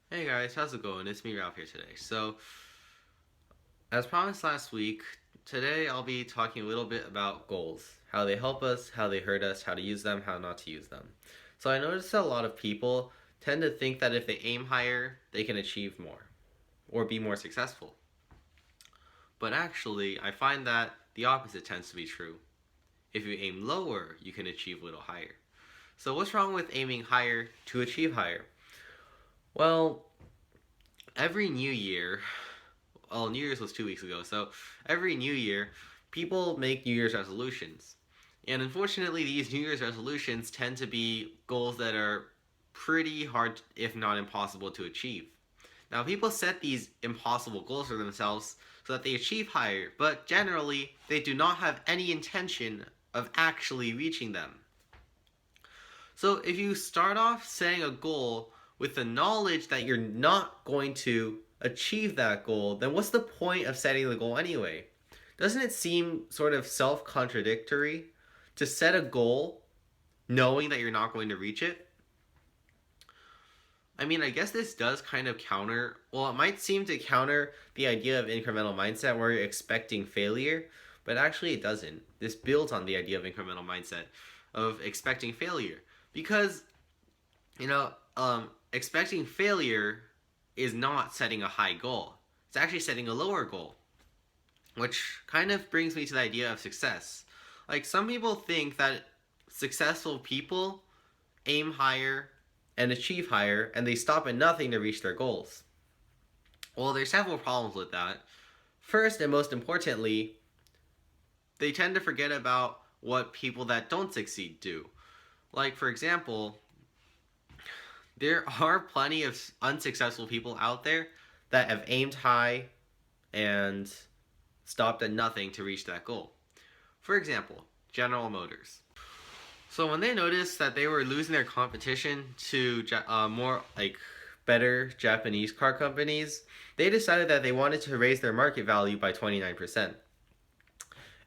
Hey guys, how's it going? It's me, Ralph, here today. As promised last week, today I'll be talking a little bit about goals. How they help us, how they hurt us, how to use them, how not to use them. So I noticed that a lot of people tend to think that if they aim higher, they can achieve more or be more successful. But actually, I find that the opposite tends to be true. If you aim lower, you can achieve a little higher. So what's wrong with aiming higher to achieve higher? Well, every new year, well, New Year's was 2 weeks ago, so every New Year, people make New Year's resolutions. And unfortunately, these New Year's resolutions tend to be goals that are pretty hard, if not impossible, to achieve. Now, people set these impossible goals for themselves so that they achieve higher, but generally, they do not have any intention of actually reaching them. So, if you start off setting a goal with the knowledge that you're not going to achieve that goal, then what's the point of setting the goal anyway? Doesn't it seem sort of self contradictory to set a goal knowing that you're not going to reach it? I mean, I guess this does kind of counter, well, it might seem to counter the idea of incremental mindset where you're expecting failure, but actually it doesn't. This builds on the idea of incremental mindset of expecting failure. Because, expecting failure is not setting a high goal, it's actually setting a lower goal. Which kind of brings me to the idea of success. Like, some people think that successful people aim higher and achieve higher, and they stop at nothing to reach their goals. Well, there's several problems with that. First, and most importantly, they tend to forget about what people that don't succeed do. Like, for example, there are plenty of unsuccessful people out there that have aimed high and stopped at nothing to reach that goal. For example, General Motors. So when they noticed that they were losing their competition to more like better Japanese car companies, they decided that they wanted to raise their market value by 29%.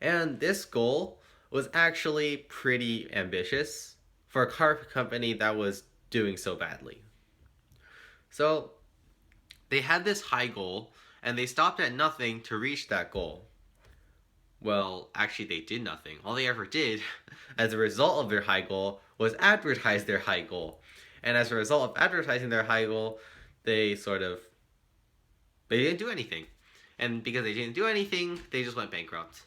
And this goal was actually pretty ambitious for a car company that was doing so badly. So they had this high goal and they stopped at nothing to reach that goal. Well, actually, they did nothing. All they ever did, as a result of their high goal, was advertise their high goal. And as a result of advertising their high goal, they they didn't do anything. And because they didn't do anything, they just went bankrupt.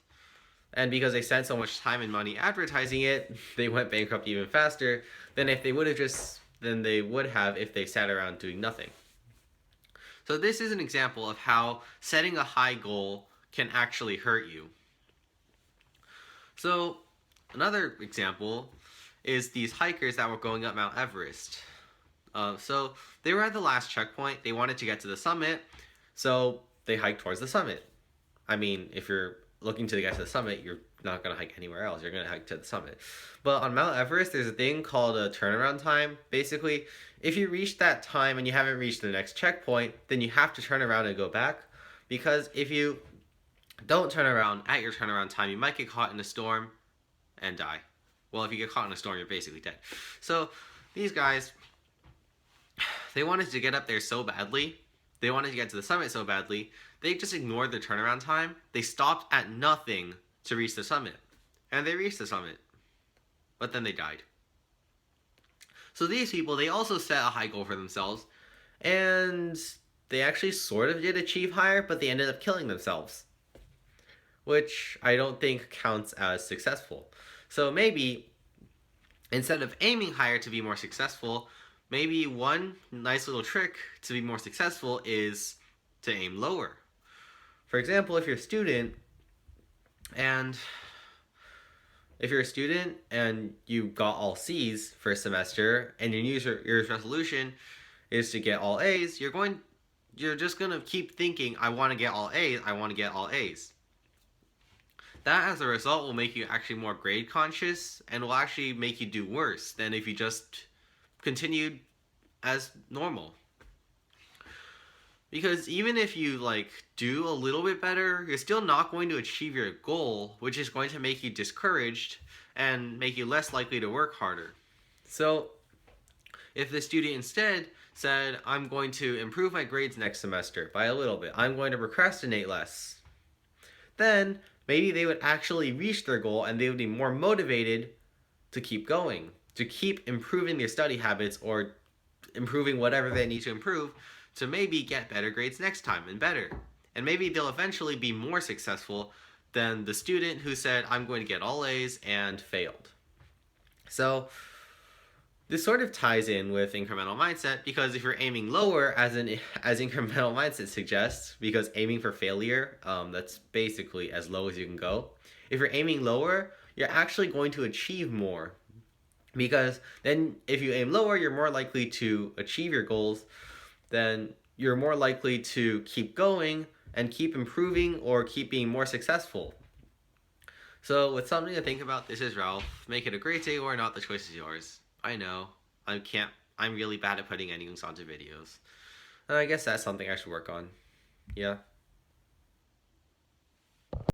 And because they spent so much time and money advertising it, they went bankrupt even faster than they would have if they sat around doing nothing. So this is an example of how setting a high goal can actually hurt you. So another example is these hikers that were going up Mount Everest. So they were at the last checkpoint. They wanted to get to the summit, so they hiked towards the summit. I mean, if you're looking to get to the summit, you're not going to hike anywhere else. You're going to hike to the summit. But on Mount Everest, there's a thing called a turnaround time. Basically, if you reach that time and you haven't reached the next checkpoint, then you have to turn around and go back. Because if you don't turn around at your turnaround time, you might get caught in a storm and die. Well, if you get caught in a storm, you're basically dead. So these guys, they wanted to get up there so badly. They wanted to get to the summit so badly. They just ignored their turnaround time. They stopped at nothing to reach the summit. And they reached the summit. But then they died. So these people, they also set a high goal for themselves. And they actually sort of did achieve higher, but they ended up killing themselves, which I don't think counts as successful. So maybe instead of aiming higher to be more successful, maybe one nice little trick to be more successful is to aim lower. For example, if you're a student and you got all C's for a semester and your New Year's resolution is to get all A's, you're just gonna keep thinking, I want to get all A's, I want to get all A's. That, as a result, will make you actually more grade conscious and will actually make you do worse than if you just continued as normal. Because even if you do a little bit better, you're still not going to achieve your goal, which is going to make you discouraged and make you less likely to work harder. So If the student instead said, I'm going to improve my grades next semester by a little bit, I'm going to procrastinate less, then maybe they would actually reach their goal and they would be more motivated to keep going, to keep improving their study habits or improving whatever they need to improve to maybe get better grades next time and better. And maybe they'll eventually be more successful than the student who said, I'm going to get all A's and failed. So this sort of ties in with incremental mindset, because if you're aiming lower, as incremental mindset suggests, because aiming for failure, that's basically as low as you can go. If you're aiming lower, you're actually going to achieve more, because then if you aim lower, you're more likely to achieve your goals. Then you're more likely to keep going and keep improving or keep being more successful. So with something to think about, this is Ralph. Make it a great day or not, the choice is yours. I know, I'm really bad at putting endings onto videos. And I guess that's something I should work on. Yeah.